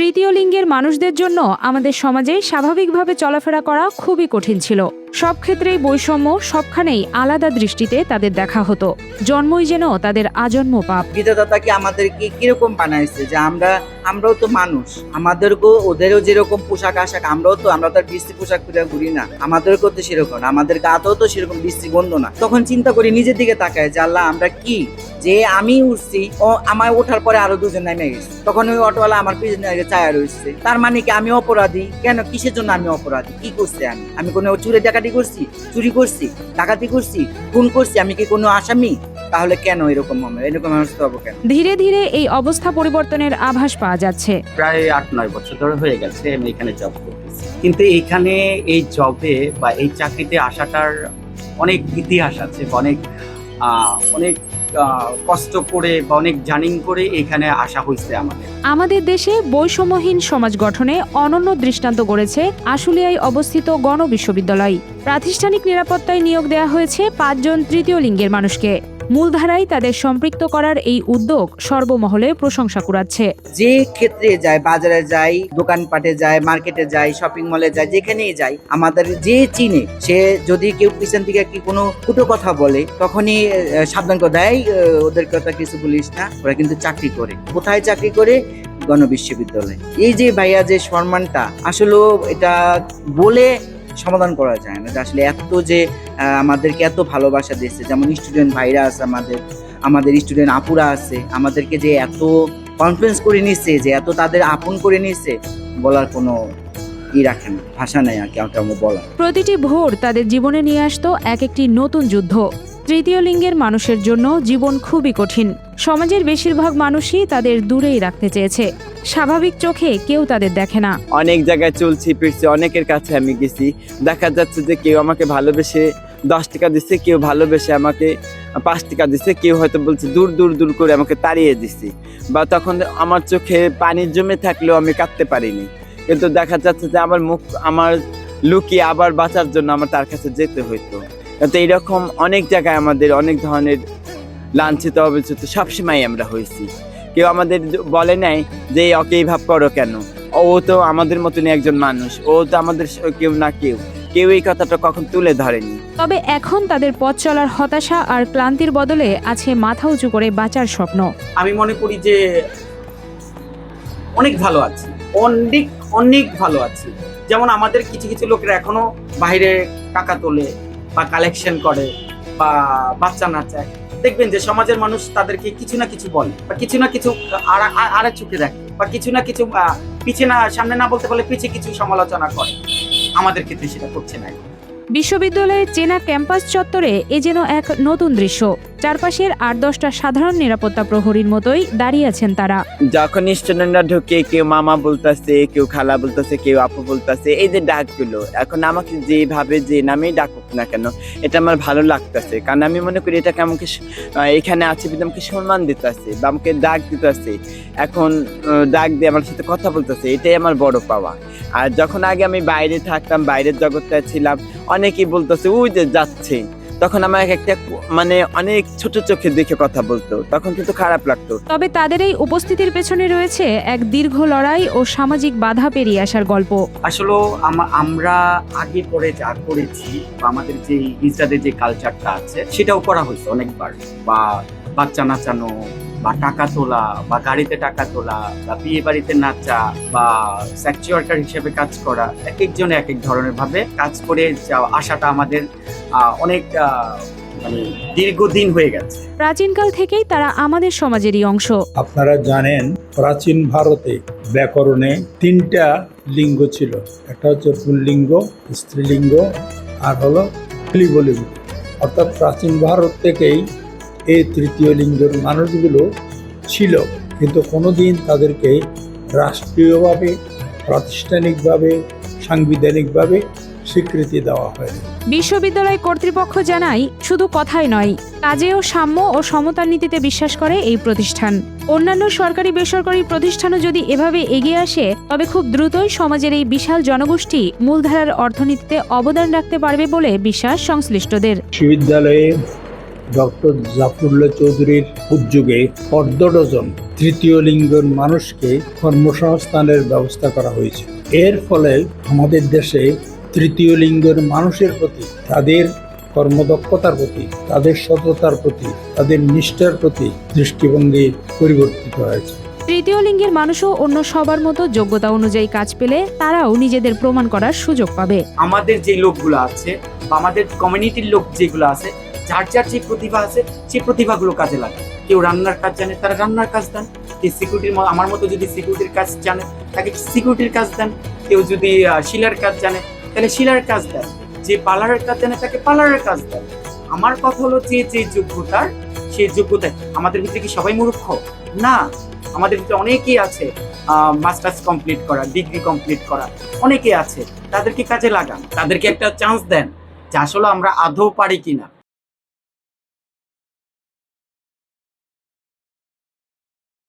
তৃতীয় লিঙ্গের মানুষদের জন্য আমাদের সমাজে স্বাভাবিকভাবে চলাফেরা করা খুবই কঠিন ছিল। সব ক্ষেত্রেই বৈষম্য, সবখানেই আলাদা দৃষ্টিতে তাদের দেখা হতো। জন্মই যেন তাদের আজন্ম পাপ। বিধাতা কি আমাদেরকে কিরকম বানাইছে যে আমরাও তো মানুষ, আমাদেরকেও ওদেরও যেরকম পোশাক আশাক, আমরা তো আর বৃষ্টি পোশাক পরে ঘুরি না, আমাদেরকেও তো সেরকম, আমাদের গাতেও তো সেরকম বৃষ্টি গন্ধ না। তখন চিন্তা করি, নিজের দিকে তাকায় যে আল্লাহ আমরা কি, যে আমি উঠছি, ও আমার ওঠার পরে আরো দুজন নেমে গেছে, তখন ওই অটোওয়ালা আমার পিছনে চায়া রয়েছে। তার মানে কি আমি অপরাধী? কেন, কিসের জন্য আমি অপরাধী? কি করছি আমি কোনো চুরি ডাকাতি করছি, চুরি করছি, ডাকাতি করছি, খুন করছি? আমি কি কোনো আসামি? তাহলে কেন এরকম হবো কেন? ধীরে ধীরে এই অবস্থা পরিবর্তনের আভাস পাওয়া যাচ্ছে। প্রায় 8-9 বছর ধরে হয়ে গেছে আমি এখানে জব করতেছি, কিন্তু এখানে এই জবে বা এই চাকরিতে আসাটার অনেক ইতিহাস আছে, অনেক কষ্ট করে বা অনেক জার্নিং করে এখানে আসা হয়েছে। আমাদের দেশে বৈষম্যহীন সমাজ গঠনে অনন্য দৃষ্টান্ত গড়েছে আশুলিয়ায় অবস্থিত গণবিশ্ববিদ্যালয়। প্রাতিষ্ঠানিক নিরাপত্তায় নিয়োগ দেওয়া হয়েছে 5 জন তৃতীয় লিঙ্গের মানুষকে। মূলধারায় তাদের সম্পৃক্ত করার এই উদ্যোগ সর্বমহলে প্রশংসা কুড়াচ্ছে। যে ক্ষেত্রে যায়, বাজারে যাই, দোকানপাটে যায়, মার্কেটে যাই, শপিং মলে যায়, যেখানেই যাই, আমাদের যে চিনে, সে যদি কেউ পিছন থেকে কি কোনো কুটো কথা বলে, তখনই সাবধান করে দেয়, ওদের কথা কিছু বলিস না, ওরা কিন্তু চাকরি করে। কোথায় চাকরি করে? গণবিশ্ববিদ্যালয়। এই যে ভাইয়া যে সম্মানটা, আসলে এটা বলে সমাধান করা যায় না। আসলে এত যে আমাদেরকে এত ভালোবাসা দিয়েছে, যেমন স্টুডেন্ট ভাইরা আছে, আমাদের স্টুডেন্ট আপুরা আছে, আমাদেরকে যে এত কনফিডেন্স করে নিচ্ছে, যে এত তাদের আপন করে নিচ্ছে, বলার কোনো রাখে না, ভাষা নেই আর কেমন বলার। প্রতিটি ভোর তাদের জীবনে নিয়ে আসতো এক একটি নতুন যুদ্ধ। তৃতীয় লিঙ্গের মানুষের জন্য জীবন খুবই কঠিন। সমাজের বেশিরভাগ মানুষই তাদের দূরেই রাখতে চেয়েছে। স্বাভাবিক চোখে কেউ তাদের দেখে না। অনেক জায়গায় চলছি ফিরছি, অনেকের কাছে আমি গেছি, দেখা যাচ্ছে যে কেউ আমাকে ভালোবেসে 10 টাকা দিচ্ছে, কেউ ভালোবেসে আমাকে 5 টাকা দিচ্ছে, কেউ হয়তো বলছে দূর দূর দূর করে আমাকে তাড়িয়ে দিচ্ছে, বা তখন আমার চোখে পানি জমে থাকলেও আমি কাঁদতে পারিনি। কিন্তু দেখা যাচ্ছে যে আমার লুকিয়ে আবার বাঁচার জন্য আমার তার কাছে যেতে হইতো। তো এইরকম অনেক জায়গায় আমাদের অনেক ধরনের লাঞ্ছিত অবচিত সবসময় আমরা হয়েছি। কেউ আমাদের বলে নাই যে ওকে এই ভাব করো কেন, ও তো আমাদের মতনই একজন মানুষ, ও তো আমাদের কেউ না কেউ এই কথাটা কখন তুলে ধরেনি। তবে এখন তাদের পথ চলার হতাশা আর ক্লান্তির বদলে আছে মাথা উঁচু করে বাঁচার স্বপ্ন। আমি মনে করি যে অনেক ভালো আছি, অনেক ভালো আছি। যেমন আমাদের কিছু লোকেরা এখনো বাইরে টাকা তোলে বা কালেকশন করে বা বাচ্চা নাচায়, দেখবেন যে সমাজের মানুষ তাদেরকে কিছু না কিছু বলে বা কিছু না কিছু আরেক চোখে দেখে, বা কিছু না কিছু সামনে না বলতে বলে পিছে কিছু সমালোচনা করে। আমাদের ক্ষেত্রে সেটা করছে না। বিশ্ববিদ্যালয়ের চেনা ক্যাম্পাস চত্বরে এ যেন এক নতুন দৃশ্য। চারপাশের 8-10টা সাধারণ নিরাপত্তা প্রহরীর মতোই দাঁড়িয়ে আছেন তারা। যখন স্টুডেন্টরা ঢুকে, কেউ মামা বলতেছে, কেউ খালা বলতেছে, কেউ আপু বলতেছে, এই যে ডাকগুলো, এখন আমাকে যেভাবে যে নামেই ডাকুক না কেন, এটা আমার ভালো লাগতেছে। কারণ আমি মনে করি এটাকে আমাকে এখানে আছে আমাকে সম্মান দিতেছে বা আমাকে ডাক দিতেছে, এখন ডাক দিয়ে আমার সাথে কথা বলতেছে, এটাই আমার বড় পাওয়া। আর যখন আগে আমি বাইরে থাকতাম, বাইরের জগৎটা ছিলাম, অনেকেই বলতেছে ওই যে যাচ্ছে, তখন আমার একটা অনেক ছোট চোখে দেখে কথা বলতো, তখন কিন্তু খারাপ লাগতো। তবে তাদের এই উপস্থিতির পেছনে রয়েছে এক দীর্ঘ লড়াই ও সামাজিক বাধা পেরিয়ে আসার গল্প। আসলে আমরা আগে পরে যা করেছি, আমাদের যে ইসরায়েলের যে কালচারটা আছে সেটাও করা হয়েছে অনেকবার, বা বাচ্চা নাচানো, বা টাকা তোলা, বা গাড়িতে টাকা তোলা, বা বিয়ে বাড়িতে নাচা, বা সেক্স ওয়ার্কার হিসেবে কাজ করা, এক একজনে এক এক ধরনের ভাবে কাজ করে আসাটা আমাদের অনেক দীর্ঘদিন হয়ে গেছে। প্রাচীনকাল থেকেই তারা আমাদের সমাজেরই অংশ। আপনারা জানেন, প্রাচীন ভারতে ব্যাকরণে 3টা লিঙ্গ ছিল। একটা হচ্ছে পুল্লিঙ্গ, স্ত্রীলিঙ্গ, আর হলো ক্লীবলিঙ্গ। অর্থাৎ প্রাচীন ভারত থেকেই এই তৃতীয় লিঙ্গের মানুষগুলো ছিল, কিন্তু কোনোদিন তাদেরকে রাষ্ট্রীয়ভাবে, প্রাতিষ্ঠানিকভাবে, সাংবিধানিকভাবে স্বীকৃতি দেওয়া হয়নি। বিশ্ববিদ্যালয় কর্তৃপক্ষ জানায়, শুধু কথাই নয়, কাজেও সাম্য ও সমতার নীতিতে বিশ্বাস করে এই প্রতিষ্ঠান। অন্যান্য সরকারি বেসরকারি প্রতিষ্ঠানও যদি এভাবে এগিয়ে আসে, তবে খুব দ্রুতই সমাজের এই বিশাল জনগোষ্ঠী মূলধারার অর্থনীতিতে অবদান রাখতে পারবে বলে বিশ্বাস সংশ্লিষ্টদের। বিশ্ববিদ্যালয়ে ডক্টর জাফরুল্লাহ চৌধুরীর উদ্যোগে অর্ধ ডজন তৃতীয় লিঙ্গের মানুষকে কর্মসংস্থানের ব্যবস্থা করা হয়েছে। এর ফলে আমাদের দেশে তৃতীয় লিঙ্গের মানুষের প্রতি, তাদের কর্মদক্ষতার প্রতি, তাদের সততার প্রতি, তাদের নিষ্ঠার প্রতি দৃষ্টিভঙ্গি পরিবর্তিত হয়েছে। তৃতীয় লিঙ্গের মানুষও অন্য সবার মতো যোগ্যতা অনুযায়ী কাজ পেলে তারাও নিজেদের প্রমাণ করার সুযোগ পাবে। আমাদের যে লোকগুলো আছে বা আমাদের কমিউনিটির লোক যেগুলো আছে, যার যার যে প্রতিভা আছে সেই প্রতিভাগুলো কাজে লাগে। কেউ রান্নার কাজ জানে, তারা রান্নার কাজ দেন। কেউ সিকিউরিটির, আমার মতো যদি সিকিউরিটির কাজ জানে তাকে সিকিউরিটির কাজ দেন। কেউ যদি শিলার কাজ জানে তাহলে শিলার কাজ দেন। যে পার্লারের কাজ জানে তাকে পার্লারের কাজ দেন। আমার কথা হলো যে যে যোগ্যতার সেই যোগ্যতায়। আমাদের ভিতরে কি সবাই মূর্খ? না, আমাদের ভিতরে অনেকেই আছে মাস্টার্স কমপ্লিট করা, ডিগ্রি কমপ্লিট করা, অনেকে আছে। তাদেরকে কাজে লাগান, তাদেরকে একটা চান্স দেন যে আসলে আমরা আদৌ পারি কিনা।